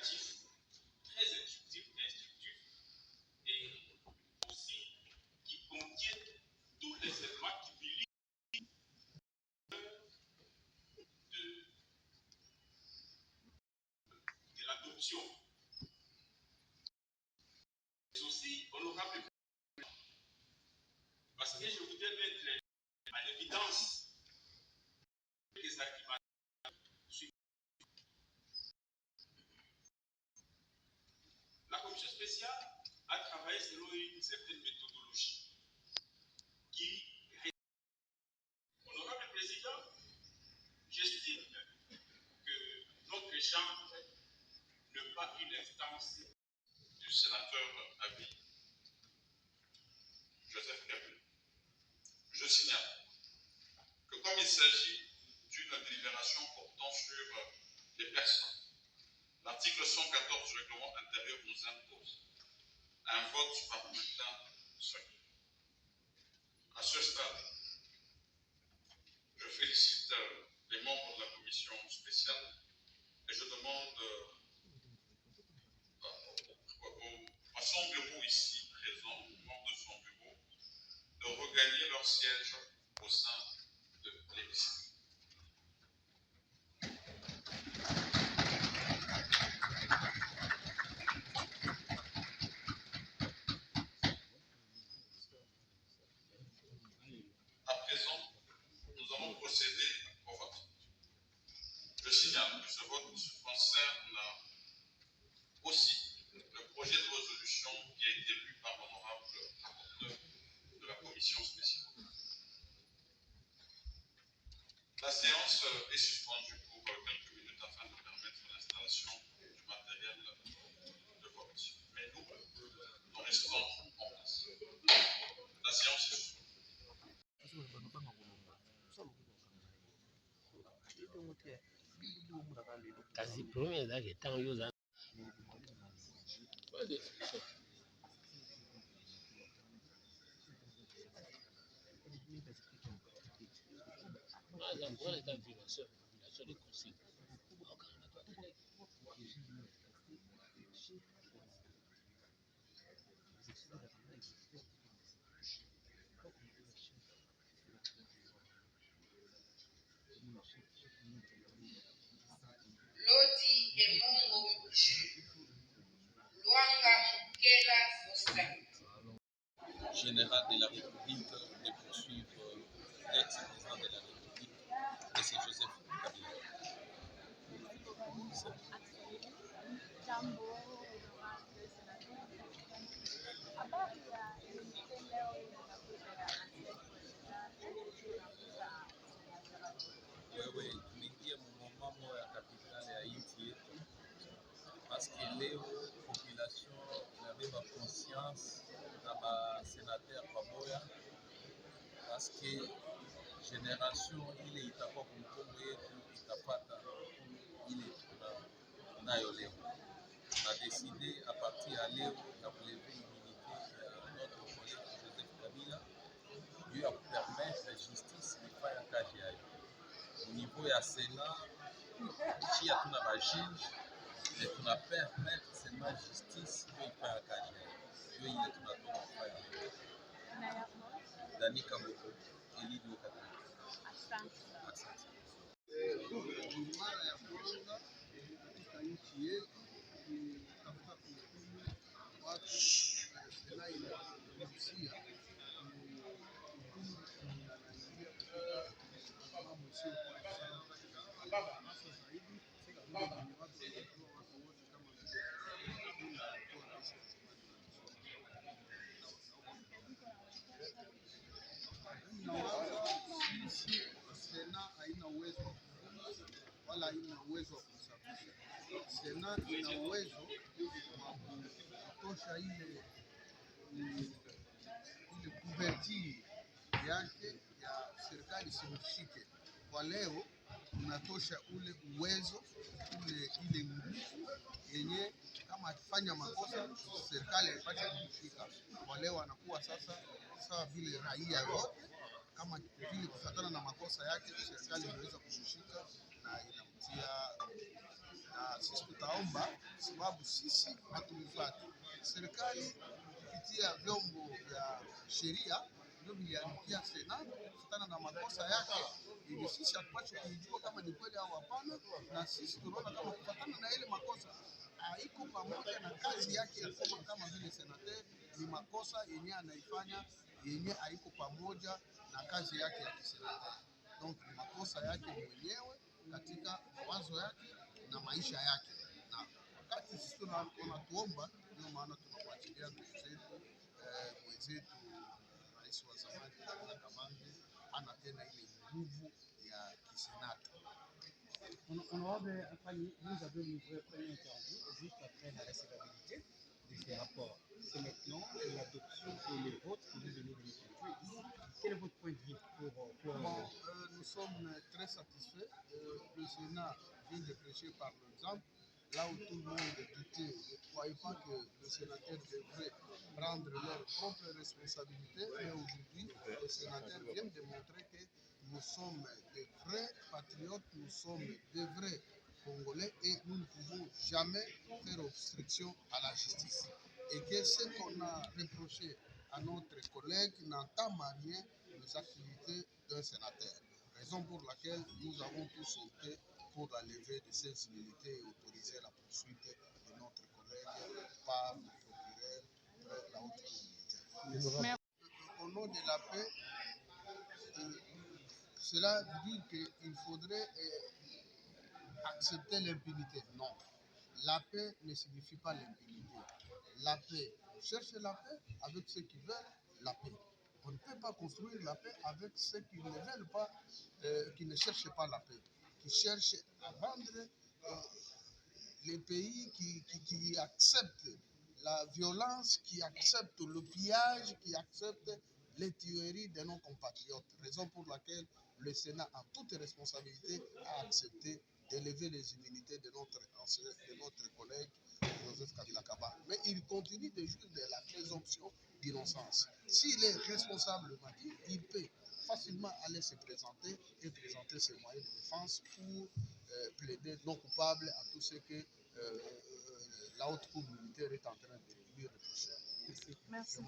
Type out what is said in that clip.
éducatif, très instructif et instructif, et aussi qui contient tous les éléments qui milient de l'adoption. Mais aussi, honorable, parce que je voudrais mettre en évidence les arguments. La commission spéciale a travaillé selon une certaine méthodologie qui, honorable président, j'estime que notre chambre n'est pas une instance du sénateur à vie, Joseph Kabila. Je signale que comme il s'agit d'une délibération portant sur les personnes, l'article 114 du règlement intérieur nous impose un vote par bulletin secret. À ce stade, je félicite les membres de la commission spéciale et je demande à son bureau ici présent, aux membres de son bureau, de regagner leur siège au sein de l'hémicycle. À présent, nous allons procéder au vote. Je signale que ce vote concerne aussi le projet de résolution qui a été lu par l'honorable rapporteur de la commission spéciale. La séance est suspendue pour quelques minutes afin de permettre l'installation du matériel de vote. Mais nous restons en place. La séance est suspendue. Kazi premier zake tangu yuza de consigne. Lodi Emongo Luanga Mukela Faustin. Général de la République de poursuivre l'ex-président de la République, et c'est Joseph Kabila. Wewe tumeingia mambo ya kapitali ya nchi yetu, parce que leo population inabeba conscience na ba sénateur pamoja, parce que génération ile itakuwa kumkongo yetu itapata ile tunayo leo. On a décidé à partir à leo ya kulever immunité ya notre collègue Joseph Kabila lui a permettre la justice ifanya kazi yayo. Au niveau ya Sénat, si hatuna ba juge, mais tuna permettre seulement justice ndio ifanya kazi yayo. Ndio ile tunatoka kufanya. Dani Kaboko, Elidio Kabila. Asante. Mara ya kwanza katika nchi yetu kutafuta kuhukumu watu inayohusia hukumu inaingia katika mambo sio kwa hasa zaidi kwenye watu wote kama vile sisi Sena haina uwezo wala haina uwezo wa kusafisha. Sena ina uwezo wa kutosha ile kuverti yake ya serikali simshike. Kwa leo tunatosha ule uwezo ile nguvu yenye kama akifanya makosa serikali haipati kumshika. Kwa leo anakuwa sasa sawa vile raia yote, kama vile kufuatana na makosa yake serikali inaweza kushika na inamtia, na sisi tutaomba sababu sisi hatulifuata. Serikali kupitia vyombo vya sheria ndio viliandikia Senati kufuatana na makosa yake, ili sisi hatupaswi kujua kama ni kweli au hapana, na sisi tunaona kama kufuatana na ile makosa haiko pamoja na kazi yake ya kusema kama vile senateur, ni makosa yenye anaifanya yenye haiko pamoja na kazi yake ya kisenateur. Donc ni makosa yake mwenyewe katika mawazo yake na maisha yake, na wakati sisi tunatuomba, ndio maana tunamwachilia ndugu zetu mwenzetu rais wa zamani Kabila Kabange hana tena ile nguvu ya kisenata. Honorable Afani, vous avez livré une interview juste après la recevabilité de ces rapports. C'est maintenant l'adoption et le vote que vous venez de nous conduire ici. Quel est votre point de vue pour nous sommes très satisfaits. Le Sénat vient de prêcher par l'exemple. Là où tout le monde doutait, ne croyait pas que le sénateur devrait prendre leurs propres responsabilités, mais aujourd'hui, les sénateurs viennent de montrer que nous sommes des vrais patriotes, nous sommes des vrais Congolais et nous ne pouvons jamais faire obstruction à la justice. Et que ce qu'on a reproché à notre collègue n'entame à rien les activités d'un sénateur. Raison pour laquelle nous avons tous opté pour la levée de ces immunités et autoriser la poursuite de notre collègue par le procureur de la haute cour. Au nom de la paix, cela veut dire qu'il faudrait accepter l'impunité. Non, la paix ne signifie pas l'impunité. La paix, on cherche la paix avec ceux qui veulent la paix. On ne peut pas construire la paix avec ceux qui ne veulent pas, qui ne cherchent pas la paix, qui cherchent à rendre les pays qui acceptent la violence, qui acceptent le pillage, qui acceptent les tueries de nos compatriotes. Raison pour laquelle le Sénat, en toute responsabilité, a accepté d'élever les immunités de notre collègue Joseph Kabila Kabange. Mais il continue de jouer de la présomption d'innocence. S'il est responsable, il peut facilement aller se présenter et présenter ses moyens de défense pour plaider non coupable à tout ce que la haute cour militaire est en train de lui reprocher. Merci.